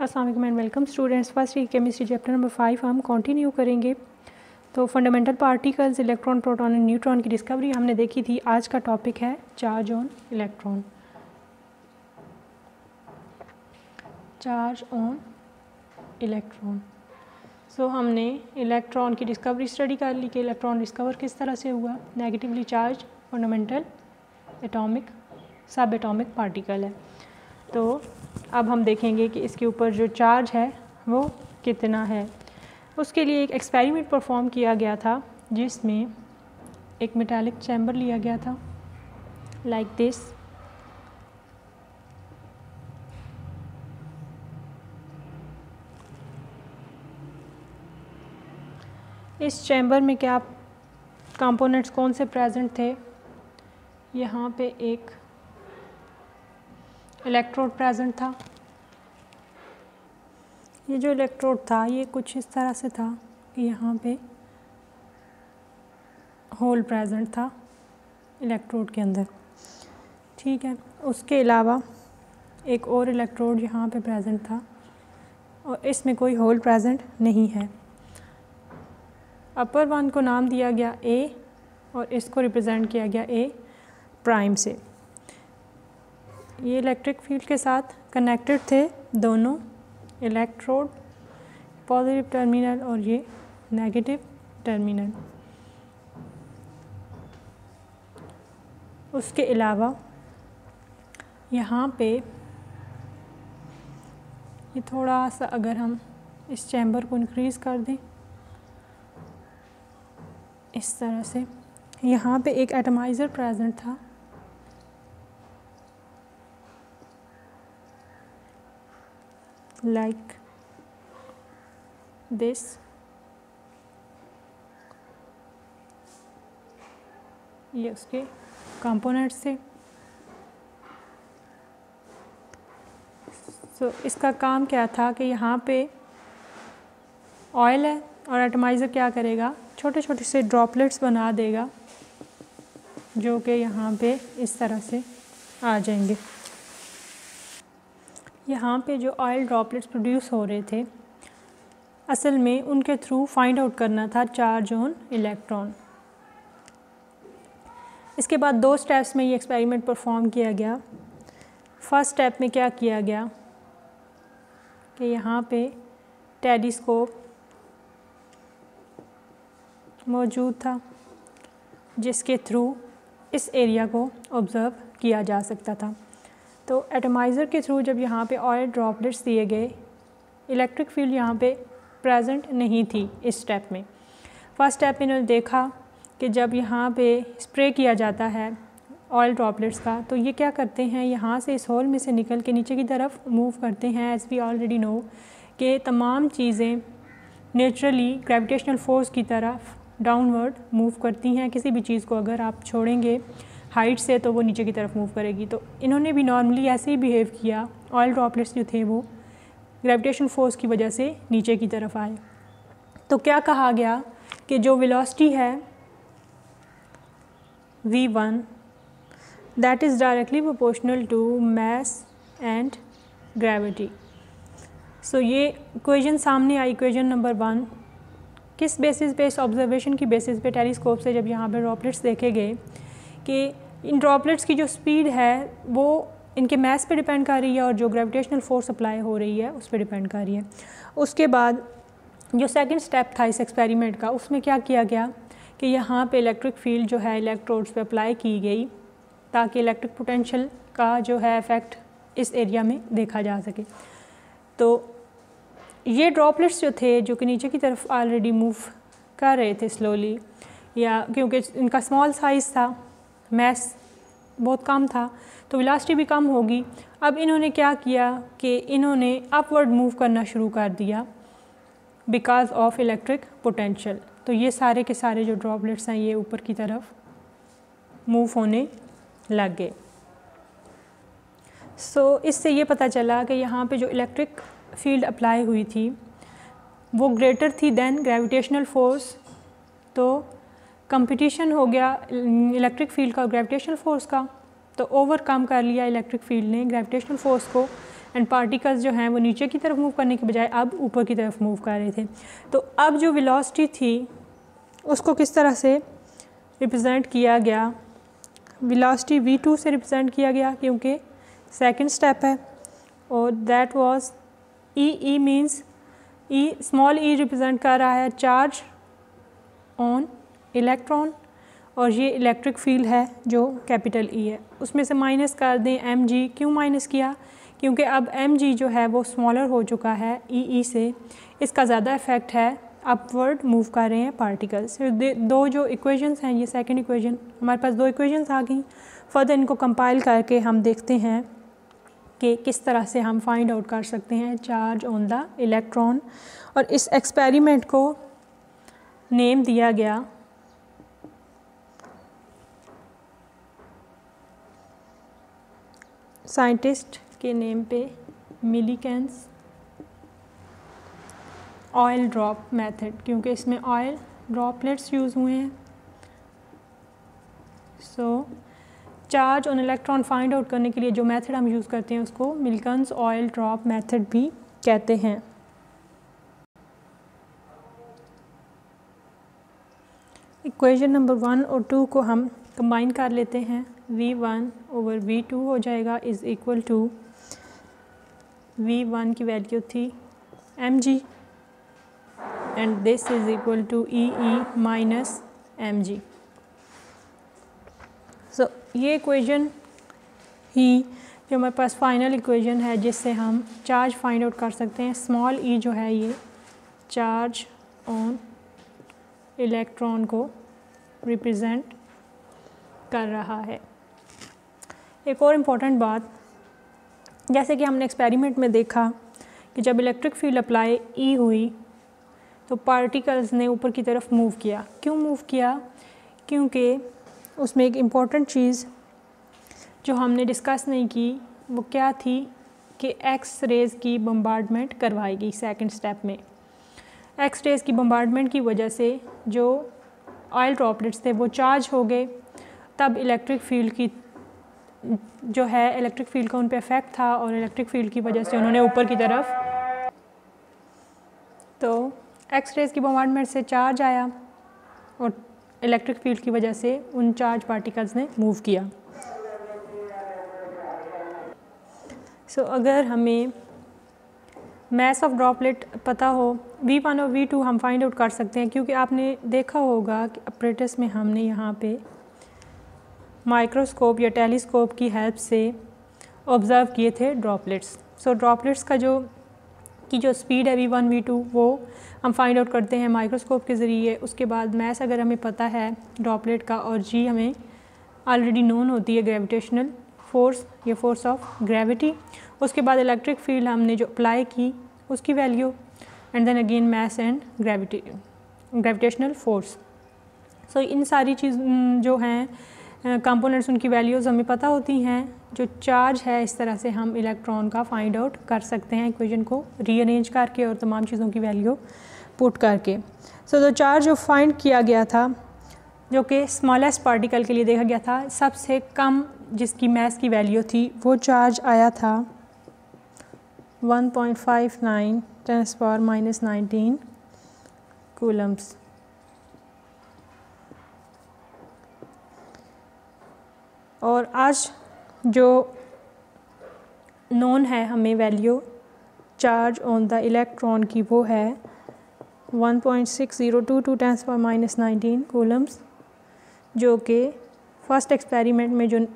अस्सलाम वालेकुम and welcome students. First chemistry chapter number 5 हम कंटिन्यू करेंगे। तो fundamental particles, electron, proton and neutron की डिस्कवरी हमने देखी थी। आज का टॉपिक है charge on electron. Charge on electron. So हमने इलेक्ट्रॉन की डिस्कवरी स्टडी कर ली कि इलेक्ट्रॉन डिस्कवर किस तरह से हुआ। नेगेटिवली चार्ज फंडामेंटल एटॉमिक सब एटॉमिक पार्टिकल है। तो अब हम देखेंगे कि इसके ऊपर जो चार्ज है वो कितना है। उसके लिए एक एक्सपेरिमेंट परफॉर्म किया गया था जिसमें एक मेटालिक चैम्बर लिया गया था लाइक दिस। इस चैम्बर में क्या कंपोनेंट्स कौन से प्रेजेंट थे। यहाँ पे एक इलेक्ट्रोड प्रेजेंट था। ये जो इलेक्ट्रोड था ये कुछ इस तरह से था कि यहाँ पे होल प्रेजेंट था इलेक्ट्रोड के अंदर, ठीक है। उसके अलावा एक और इलेक्ट्रोड यहाँ पे प्रेजेंट था और इसमें कोई होल प्रेजेंट नहीं है। अपर वन को नाम दिया गया ए और इसको रिप्रेजेंट किया गया ए प्राइम से। ये इलेक्ट्रिक फील्ड के साथ कनेक्टेड थे दोनों इलेक्ट्रोड, पॉजिटिव टर्मिनल और ये नेगेटिव टर्मिनल। उसके अलावा यहाँ पे ये थोड़ा सा अगर हम इस चैम्बर को इंक्रीज़ कर दें इस तरह से, यहाँ पे एक एटमाइज़र प्रेजेंट था। like this। ये उसके कंपोनेंट्स थे। सो इसका काम क्या था कि यहाँ पे ऑयल है और एटमाइज़र क्या करेगा, छोटे छोटे से ड्रॉपलेट्स बना देगा जो कि यहाँ पे इस तरह से आ जाएंगे। यहाँ पे जो ऑयल ड्रॉपलेट्स प्रोड्यूस हो रहे थे असल में उनके थ्रू फाइंड आउट करना था चार्ज ऑन इलेक्ट्रॉन। इसके बाद दो स्टेप्स में ये एक्सपेरिमेंट परफॉर्म किया गया। फर्स्ट स्टेप में क्या किया गया कि यहाँ पे टेलीस्कोप मौजूद था जिसके थ्रू इस एरिया को ऑब्ज़र्व किया जा सकता था। तो एटमाइज़र के थ्रू जब यहाँ पे ऑयल ड्रॉपलेट्स दिए गए, इलेक्ट्रिक फील्ड यहाँ पे प्रेजेंट नहीं थी इस स्टेप में। फर्स्ट स्टेप में इन्होंने देखा कि जब यहाँ पे स्प्रे किया जाता है ऑयल ड्रॉपलेट्स का तो ये क्या करते हैं, यहाँ से इस होल में से निकल के नीचे की तरफ मूव करते हैं। एज़ वी ऑलरेडी नो कि तमाम चीज़ें नेचुरली ग्रेविटेशनल फोर्स की तरफ डाउनवर्ड मूव करती हैं। किसी भी चीज़ को अगर आप छोड़ेंगे हाइट से तो वो नीचे की तरफ मूव करेगी। तो इन्होंने भी नॉर्मली ऐसे ही बिहेव किया। ऑयल ड्रॉपलेट्स जो थे वो ग्रेविटेशन फोर्स की वजह से नीचे की तरफ आए। तो क्या कहा गया कि जो वेलोसिटी है v1 that is directly proportional to mass and gravity. So ये इक्वेशन सामने आई, इक्वेशन नंबर 1। किस बेसिस पे, इस ऑब्जर्वेशन की बेसिस पे टेलीस्कोप से जब यहाँ पे ड्रॉपलेट्स देखे गए कि इन ड्रॉपलेट्स की जो स्पीड है वो इनके मास पे डिपेंड कर रही है और जो ग्रेविटेशनल फोर्स अप्लाई हो रही है उस पर डिपेंड कर रही है। उसके बाद जो सेकंड स्टेप था इस एक्सपेरिमेंट का, उसमें क्या किया गया कि यहाँ पे इलेक्ट्रिक फील्ड जो है इलेक्ट्रोड्स पे अप्लाई की गई ताकि इलेक्ट्रिक पोटेंशियल का जो है इफ़ेक्ट इस एरिया में देखा जा सके। तो ये ड्रॉपलेट्स जो थे जो कि नीचे की तरफ ऑलरेडी मूव कर रहे थे स्लोली, या क्योंकि इनका स्मॉल साइज़ था, मास बहुत कम था तो वेलोसिटी भी कम होगी। अब इन्होंने क्या किया कि इन्होंने अपवर्ड मूव करना शुरू कर दिया बिकॉज ऑफ इलेक्ट्रिक पोटेंशियल। तो ये सारे के सारे जो ड्रॉपलेट्स हैं ये ऊपर की तरफ मूव होने लग गए। सो इससे ये पता चला कि यहाँ पे जो इलेक्ट्रिक फील्ड अप्लाई हुई थी वो ग्रेटर थी देन ग्रेविटेशनल फोर्स। तो कंपटीशन हो गया इलेक्ट्रिक फील्ड का ग्रेविटेशनल फोर्स का, तो ओवरकम कर लिया इलेक्ट्रिक फील्ड ने ग्रेविटेशनल फोर्स को एंड पार्टिकल्स जो हैं वो नीचे की तरफ मूव करने के बजाय अब ऊपर की तरफ मूव कर रहे थे। तो अब जो वेलोसिटी थी उसको किस तरह से रिप्रेजेंट किया गया, वेलोसिटी v2 से रिप्रेजेंट किया गया क्योंकि सेकंड स्टेप है, और that was E means E, small E represent कर रहा है चार्ज ऑन इलेक्ट्रॉन, और ये इलेक्ट्रिक फील्ड है जो कैपिटल ई है। उसमें से माइनस कर दें mg। क्यों माइनस किया? क्योंकि अब mg जो है वो स्मॉलर हो चुका है ई से, इसका ज़्यादा इफेक्ट है, अपवर्ड मूव कर रहे हैं पार्टिकल्स। दो जो इक्वेशंस हैं, ये सेकंड इक्वेशन, हमारे पास दो इक्वेशंस आ गई। फर्दर इनको कंपाइल करके हम देखते हैं कि किस तरह से हम फाइंड आउट कर सकते हैं चार्ज ऑन द इलेक्ट्रॉन। और इस एक्सपेरिमेंट को नेम दिया गया साइंटिस्ट के नेम पे मिलीकेन्स ऑयल ड्रॉप मेथड, क्योंकि इसमें ऑयल ड्रॉपलेट्स यूज़ हुए हैं। So charge on electron find out करने के लिए जो मेथड हम यूज़ करते हैं उसको मिलीकेन्स ऑयल ड्रॉप मेथड भी कहते हैं। इक्वेशन नंबर 1 और 2 को हम कंबाइन कर लेते हैं। v1 ओवर v2 हो जाएगा इज़ इक्वल टू, v1 की वैल्यू थी mg and this is equal to E minus mg। So ये इक्वेशन ही जो हमारे पास फाइनल इक्वेशन है जिससे हम चार्ज फाइंड आउट कर सकते हैं। स्मॉल ई जो है ये चार्ज ऑन इलेक्ट्रॉन को रिप्रेजेंट कर रहा है। एक और इम्पॉर्टेंट बात, जैसे कि हमने एक्सपेरिमेंट में देखा कि जब इलेक्ट्रिक फील्ड अप्लाई ई हुई तो पार्टिकल्स ने ऊपर की तरफ मूव किया। क्यों मूव किया? क्योंकि उसमें एक इम्पॉर्टेंट चीज़ जो हमने डिस्कस नहीं की वो क्या थी कि एक्स रेज़ की बम्बार्डमेंट करवाई गई सेकंड स्टेप में। एक्स रेज़ की बम्बार्डमेंट की वजह से जो ऑयल ड्रॉपलेट्स थे वो चार्ज हो गए, तब इलेक्ट्रिक फील्ड की जो है इलेक्ट्रिक फील्ड का उन पे इफेक्ट था, और इलेक्ट्रिक फील्ड की वजह से उन्होंने ऊपर की तरफ, तो एक्स रेज़ की बम्बार्डमेंट से चार्ज आया और इलेक्ट्रिक फील्ड की वजह से उन चार्ज पार्टिकल्स ने मूव किया। सो अगर हमें मैस ऑफ ड्रॉपलेट पता हो, v1 और v2 हम फाइंड आउट कर सकते हैं, क्योंकि आपने देखा होगा कि अप्रेटिस में हमने यहाँ पे माइक्रोस्कोप या टेलीस्कोप की हेल्प से ऑब्ज़र्व किए थे ड्रॉपलेट्स। सो ड्रॉपलेट्स का जो स्पीड है v1 v2 वो हम फाइंड आउट करते हैं माइक्रोस्कोप के ज़रिए। उसके बाद मैस अगर हमें पता है ड्रॉपलेट का, और g हमें ऑलरेडी नोन होती है ग्रेविटेशनल फोर्स या फोर्स ऑफ ग्रेविटी। उसके बाद इलेक्ट्रिक फील्ड हमने जो अप्लाई की उसकी value, and then again mass and gravitational force. So इन सारी चीज़ जो हैं कंपोनेंट्स, उनकी वैल्यूज़ हमें पता होती हैं। जो चार्ज है इस तरह से हम इलेक्ट्रॉन का फाइंड आउट कर सकते हैं इक्वेशन को रीअरेंज करके और तमाम चीज़ों की वैल्यू पुट करके। सो जो चार्ज जो फाइंड किया गया था, जो कि स्मॉलेस्ट पार्टिकल के लिए देखा गया था, सबसे कम जिसकी मैस की वैल्यू थी, वो चार्ज आया था 1.59 × 10⁻⁻19 कूलम्स। और आज जो नोन है हमें value charge on the electron की, वो है 1.6022 × 10⁻⁻19 कूलम्स, जो कि फर्स्ट एक्सपेरिमेंट में जो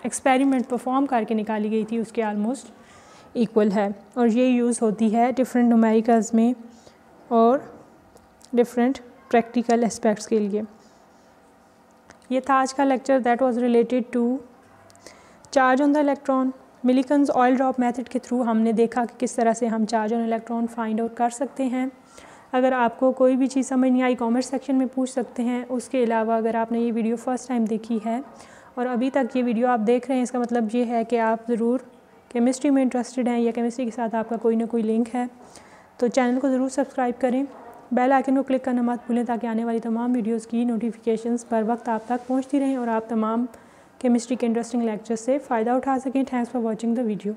एक्सपेरिमेंट परफॉर्म करके निकाली गई थी उसके आलमोस्ट इक्वल है। और ये यूज़ होती है डिफरेंट न्यूमेरिकल्स में और डिफरेंट प्रैक्टिकल एस्पेक्ट्स के लिए। ये था आज का lecture that was related to charge on the electron. Millikan's oil drop method के थ्रू हमने देखा कि किस तरह से हम चार्ज ऑन इलेक्ट्रॉन फाइंड आउट कर सकते हैं। अगर आपको कोई भी चीज़ समझ नहीं आई कमेंट सेक्शन में पूछ सकते हैं। उसके अलावा अगर आपने ये वीडियो फर्स्ट टाइम देखी है और अभी तक ये वीडियो आप देख रहे हैं, इसका मतलब ये है कि आप ज़रूर केमिस्ट्री में इंटरेस्टेड हैं या केमिस्ट्री के साथ आपका कोई ना कोई लिंक है। तो चैनल को ज़रूर सब्सक्राइब करें, बेल आइकन को क्लिक करना मत भूलें ताकि आने वाली तमाम वीडियोस की नोटिफिकेशंस बर वक्त आप तक पहुंचती रहें और आप तमाम केमिस्ट्री के इंटरेस्टिंग लेक्चर से फ़ायदा उठा सकें। Thanks for watching the video.